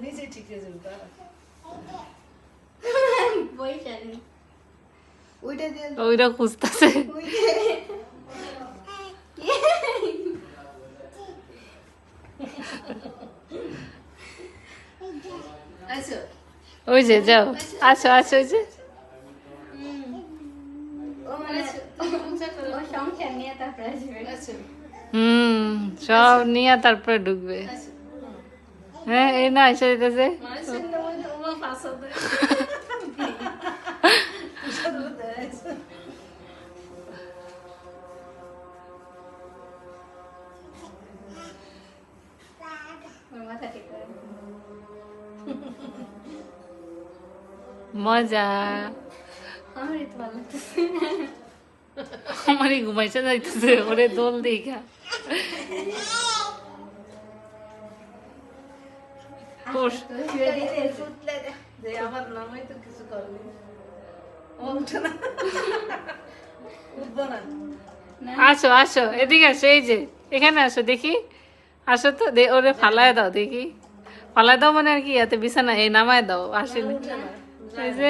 নিচে ঠিক আছে পয়সা নেই ওইটা দিয়ে ওইটা খুঁজতেছে আচ্ছা ওই যে যাও আসো আসো ওই যে ও মানে ও সংখ্যা নিয়ে তারপরে আসবে সব নিয়ে তারপরে ঢুকবে হ্যাঁ এই না এসে যেতেছে মাথা ঠিক করে মজা আমার তো ভালো লাগতেছে আমারই ঘুমাইছে যাইতেছে ওরে দোল দেখা আমার নামই তো কিছু করবি ও উঠে না উঠবো না আসো আসো এদিকে আসো এই যে এখানে আসো দেখি আসো তো ওরে ফালায় দাও দেখি ফালায় দাও মানে আর কি এতে বিছানা এই নামায় দাও আসেনি এই যে